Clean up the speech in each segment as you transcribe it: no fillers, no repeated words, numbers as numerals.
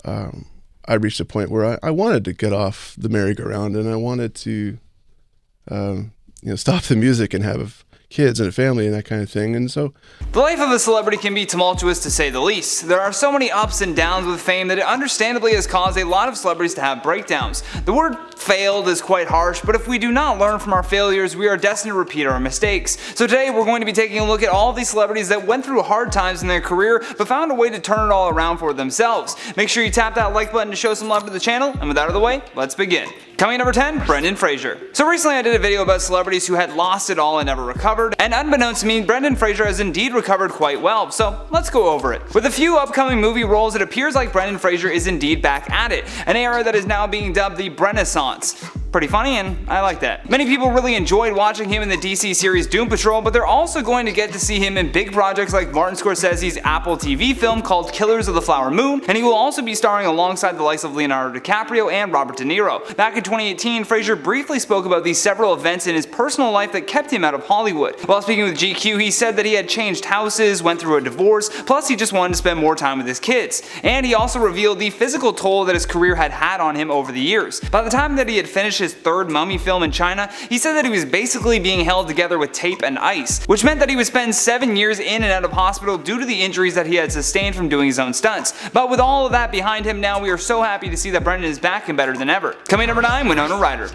I reached a point where I wanted to get off the merry-go-round, and I wanted to stop the music and have kids and a family and that kind of thing. And so the life of a celebrity can be tumultuous, to say the least. There are so many ups and downs with fame that it understandably has caused a lot of celebrities to have breakdowns. The word failed is quite harsh, but if we do not learn from our failures, we are destined to repeat our mistakes. So today we're going to be taking a look at all of these celebrities that went through hard times in their career but found a way to turn it all around for themselves. Make sure you tap that like button to show some love to the channel, and with that out of the way, let's begin. Coming at number 10, Brendan Fraser. So recently I did a video about celebrities who had lost it all and never recovered, and unbeknownst to me, Brendan Fraser has indeed recovered quite well, so let's go over it. With a few upcoming movie roles, it appears like Brendan Fraser is indeed back at it, an era that is now being dubbed the Brennaissance. Pretty funny, and I like that. Many people really enjoyed watching him in the DC series Doom Patrol, but they're also going to get to see him in big projects like Martin Scorsese's Apple TV film called Killers of the Flower Moon, and he will also be starring alongside the likes of Leonardo DiCaprio and Robert De Niro. Back in 2018, Fraser briefly spoke about these several events in his personal life that kept him out of Hollywood. While speaking with GQ, he said that he had changed houses, went through a divorce, plus he just wanted to spend more time with his kids. And he also revealed the physical toll that his career had had on him over the years. By the time that he had finished his third Mummy film in China, he said that he was basically being held together with tape and ice, which meant that he would spend 7 years in and out of hospital due to the injuries that he had sustained from doing his own stunts. But with all of that behind him now, we are so happy to see that Brendan is back and better than ever. Coming number 9, Winona Ryder.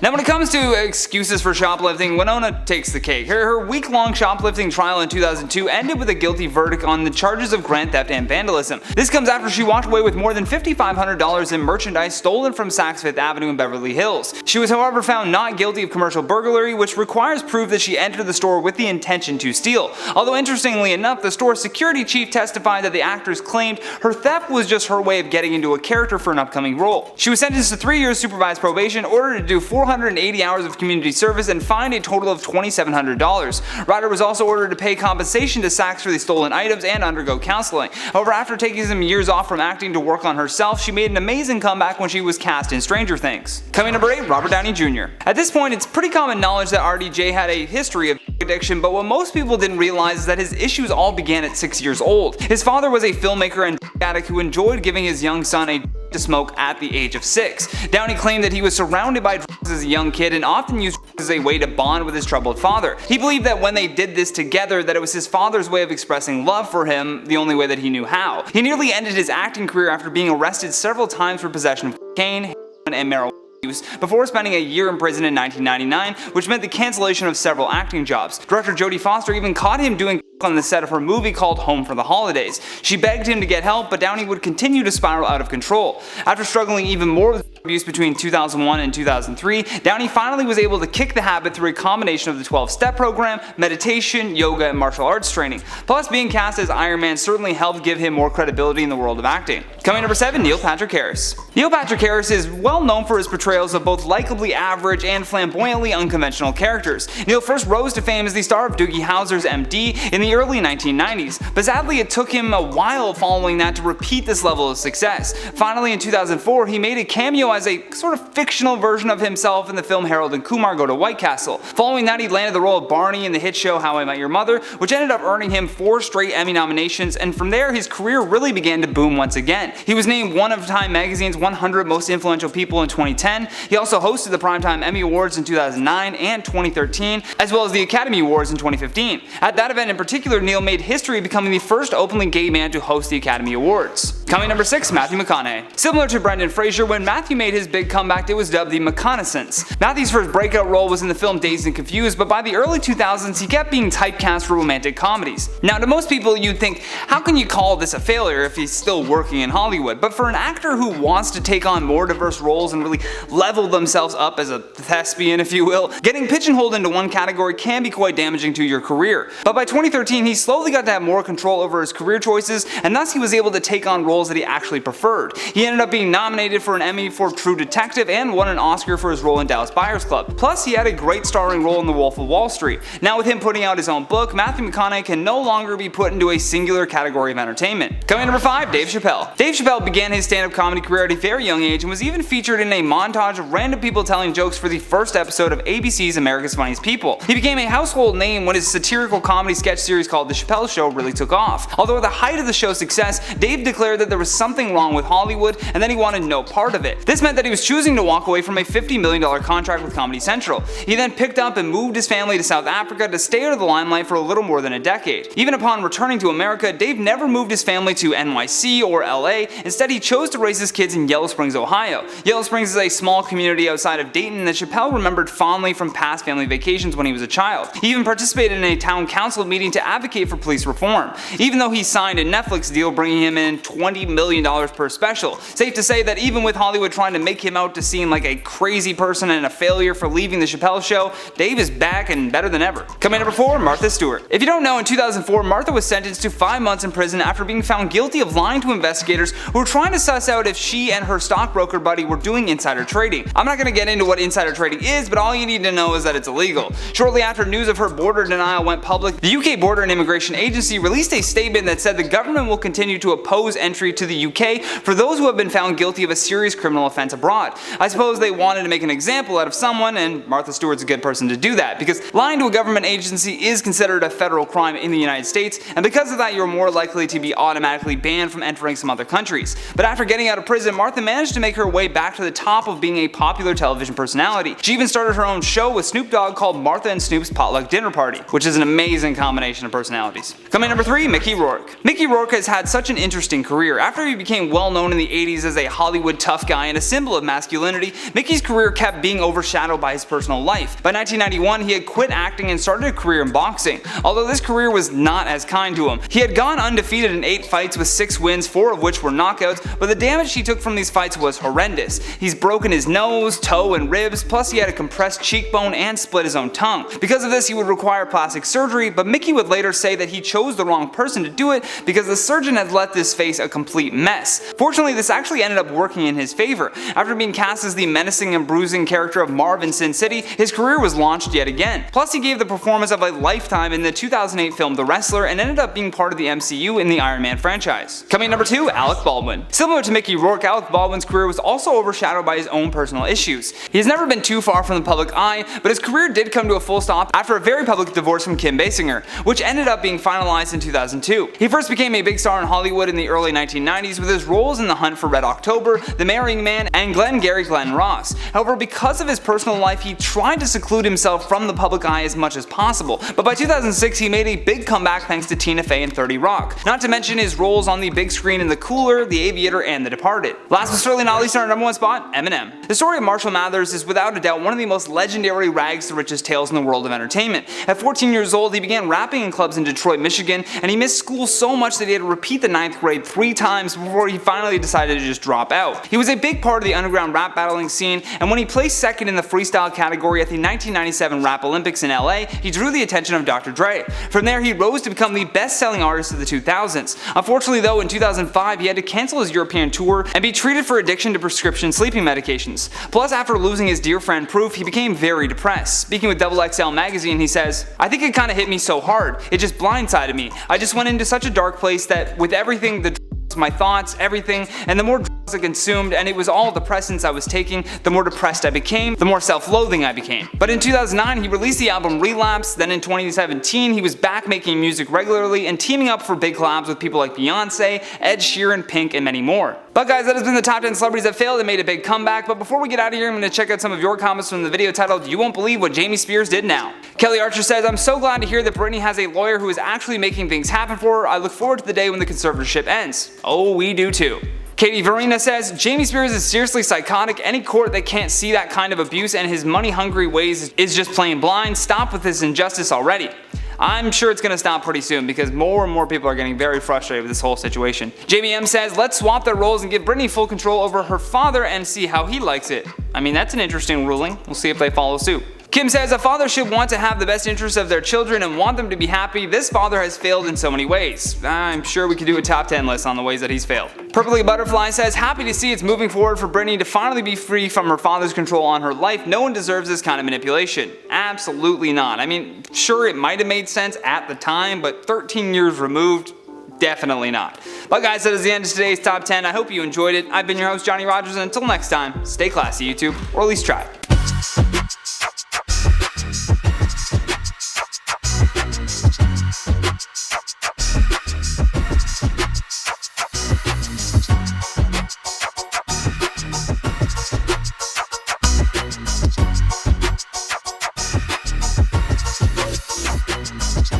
Now when it comes to excuses for shoplifting, Winona takes the cake. Her week-long shoplifting trial in 2002 ended with a guilty verdict on the charges of grand theft and vandalism. This comes after she walked away with more than $5,500 in merchandise stolen from Saks Fifth Avenue in Beverly Hills. She was however found not guilty of commercial burglary, which requires proof that she entered the store with the intention to steal. Although interestingly enough, the store's security chief testified that the actress claimed her theft was just her way of getting into a character for an upcoming role. She was sentenced to 3 years supervised probation, ordered to do 480 hours of community service, and fined a total of $2,700. Ryder was also ordered to pay compensation to Saks for the stolen items and undergo counseling. However, after taking some years off from acting to work on herself, she made an amazing comeback when she was cast in Stranger Things. Coming number 8, Robert Downey Jr. At this point, it's pretty common knowledge that RDJ had a history of addiction, but what most people didn't realize is that his issues all began at 6 years old. His father was a filmmaker and addict who enjoyed giving his young son a to smoke at the age of 6. Downey claimed that he was surrounded by drugs as a young kid and often used drugs as a way to bond with his troubled father. He believed that when they did this together, that it was his father's way of expressing love for him, the only way that he knew how. He nearly ended his acting career after being arrested several times for possession of cocaine, heroin, and marijuana use, before spending a year in prison in 1999, which meant the cancellation of several acting jobs. Director Jodie Foster even caught him doing on the set of her movie called Home for the Holidays. She begged him to get help, but Downey would continue to spiral out of control. After struggling even more with abuse between 2001 and 2003, Downey finally was able to kick the habit through a combination of the 12-step program, meditation, yoga, and martial arts training. Plus, being cast as Iron Man certainly helped give him more credibility in the world of acting. Coming number 7, Neil Patrick Harris. Neil Patrick Harris is well known for his portrayals of both likably average and flamboyantly unconventional characters. Neil first rose to fame as the star of Doogie Howser's MD in the early 1990s, but sadly it took him a while following that to repeat this level of success. Finally in 2004, he made a cameo as a sort of fictional version of himself in the film Harold and Kumar Go to White Castle. Following that, he landed the role of Barney in the hit show How I Met Your Mother, which ended up earning him 4 straight Emmy nominations, and from there his career really began to boom once again. He was named one of Time Magazine's 100 most influential people in 2010. He also hosted the Primetime Emmy Awards in 2009 and 2013, as well as the Academy Awards in 2015. At that event in particular, Neil made history becoming the first openly gay man to host the Academy Awards. Coming number 6, Matthew McConaughey. Similar to Brendan Fraser, when Matthew made his big comeback, it was dubbed the McConaissance. Matthew's first breakout role was in the film Dazed and Confused, but by the early 2000s he kept being typecast for romantic comedies. Now to most people you'd think, how can you call this a failure if he's still working in Hollywood? But for an actor who wants to take on more diverse roles and really level themselves up as a thespian, if you will, getting pigeonholed into one category can be quite damaging to your career. But by 2013 2013, he slowly got to have more control over his career choices, and thus he was able to take on roles that he actually preferred. He ended up being nominated for an Emmy for True Detective and won an Oscar for his role in Dallas Buyers Club. Plus, he had a great starring role in The Wolf of Wall Street. Now with him putting out his own book, Matthew McConaughey can no longer be put into a singular category of entertainment. Coming in number 5, Dave Chappelle. Dave Chappelle began his stand-up comedy career at a very young age and was even featured in a montage of random people telling jokes for the first episode of ABC's America's Funniest People. He became a household name when his satirical comedy sketch series called The Chappelle Show really took off. Although at the height of the show's success, Dave declared that there was something wrong with Hollywood and that he wanted no part of it. This meant that he was choosing to walk away from a $50 million contract with Comedy Central. He then picked up and moved his family to South Africa to stay out of the limelight for a little more than a decade. Even upon returning to America, Dave never moved his family to NYC or LA. Instead, he chose to raise his kids in Yellow Springs, Ohio. Yellow Springs is a small community outside of Dayton that Chappelle remembered fondly from past family vacations when he was a child. He even participated in a town council meeting to advocate for police reform, even though he signed a Netflix deal bringing him in $20 million per special. Safe to say that even with Hollywood trying to make him out to seem like a crazy person and a failure for leaving The Chappelle Show, Dave is back and better than ever. Coming in number 4, Martha Stewart. If you don't know, in 2004, Martha was sentenced to 5 months in prison after being found guilty of lying to investigators who were trying to suss out if she and her stockbroker buddy were doing insider trading. I'm not going to get into what insider trading is, but all you need to know is that it's illegal. Shortly after news of her border denial went public, the UK Border and Immigration Agency released a statement that said the government will continue to oppose entry to the UK for those who have been found guilty of a serious criminal offense abroad. I suppose they wanted to make an example out of someone, and Martha Stewart's a good person to do that, because lying to a government agency is considered a federal crime in the United States, and because of that you're more likely to be automatically banned from entering some other countries. But after getting out of prison, Martha managed to make her way back to the top of being a popular television personality. She even started her own show with Snoop Dogg called Martha and Snoop's Potluck Dinner Party, which is an amazing combination of personalities. Coming number 3, Mickey Rourke. Mickey Rourke has had such an interesting career. After he became well known in the 80s as a Hollywood tough guy and a symbol of masculinity, Mickey's career kept being overshadowed by his personal life. By 1991, he had quit acting and started a career in boxing. Although this career was not as kind to him. He had gone undefeated in 8 fights with 6 wins, 4 of which were knockouts, but the damage he took from these fights was horrendous. He's broken his nose, toe, and ribs, plus he had a compressed cheekbone and split his own tongue. Because of this, he would require plastic surgery, but Mickey would later say that he chose the wrong person to do it because the surgeon had left his face a complete mess. Fortunately, this actually ended up working in his favor. After being cast as the menacing and bruising character of Marv in Sin City, his career was launched yet again. Plus, he gave the performance of a lifetime in the 2008 film The Wrestler and ended up being part of the MCU in the Iron Man franchise. Coming number 2, Alec Baldwin. Similar to Mickey Rourke, Alec Baldwin's career was also overshadowed by his own personal issues. He has never been too far from the public eye, but his career did come to a full stop after a very public divorce from Kim Basinger, which ended up being finalized in 2002. He first became a big star in Hollywood in the early 1990s with his roles in The Hunt for Red October, The Marrying Man, and Glengarry Glen Ross. However, because of his personal life, he tried to seclude himself from the public eye as much as possible, but by 2006 he made a big comeback thanks to Tina Fey and 30 Rock, not to mention his roles on the big screen in The Cooler, The Aviator, and The Departed. Last but certainly not least, on our number 1 spot, Eminem. The story of Marshall Mathers is without a doubt one of the most legendary rags to riches tales in the world of entertainment. At 14 years old, he began rapping in clubs in Detroit, Michigan, and he missed school so much that he had to repeat the 9th grade 3 times before he finally decided to just drop out. He was a big part of the underground rap battling scene, and when he placed 2nd in the freestyle category at the 1997 Rap Olympics in LA, he drew the attention of Dr. Dre. From there, he rose to become the best-selling artist of the 2000s. Unfortunately though, in 2005 he had to cancel his European tour and be treated for addiction to prescription sleeping medications. Plus, after losing his dear friend Proof, he became very depressed. Speaking with XXL magazine, he says, "I think it kinda hit me so hard, it just blindsided me. I just went into such a dark place that with everything, the my thoughts, everything, and the more drugs I consumed, and it was all depressants I was taking, the more depressed I became, the more self-loathing I became." But in 2009 he released the album Relapse. Then in 2017 he was back making music regularly and teaming up for big collabs with people like Beyonce, Ed Sheeran, Pink, and many more. But guys, that has been the top 10 celebrities that failed and made a big comeback. But before we get out of here, I'm going to check out some of your comments from the video titled "You Won't Believe What Jamie Spears Did Now." Kelly Archer says, "I'm so glad to hear that Britney has a lawyer who is actually making things happen for her. I look forward to the day when the conservatorship ends." Oh, we do too. Katie Verena says, "Jamie Spears is seriously psychotic. Any court that can't see that kind of abuse and his money-hungry ways is just plain blind. Stop with this injustice already." I'm sure it's going to stop pretty soon because more and more people are getting very frustrated with this whole situation. Jamie M says, "Let's swap their roles and give Britney full control over her father and see how he likes it." I mean, that's an interesting ruling. We'll see if they follow suit. Kim says, a father should want to have the best interests of their children and want them to be happy. This father has failed in so many ways. I'm sure we could do a top 10 list on the ways that he's failed. Perfectly Butterfly says, happy to see it's moving forward for Brittany to finally be free from her father's control on her life. No one deserves this kind of manipulation. Absolutely not. I mean, sure, it might have made sense at the time, but 13 years removed, definitely not. But guys, that is the end of today's top 10. I hope you enjoyed it. I've been your host, Johnny Rogers, and until next time, stay classy, YouTube, or at least try.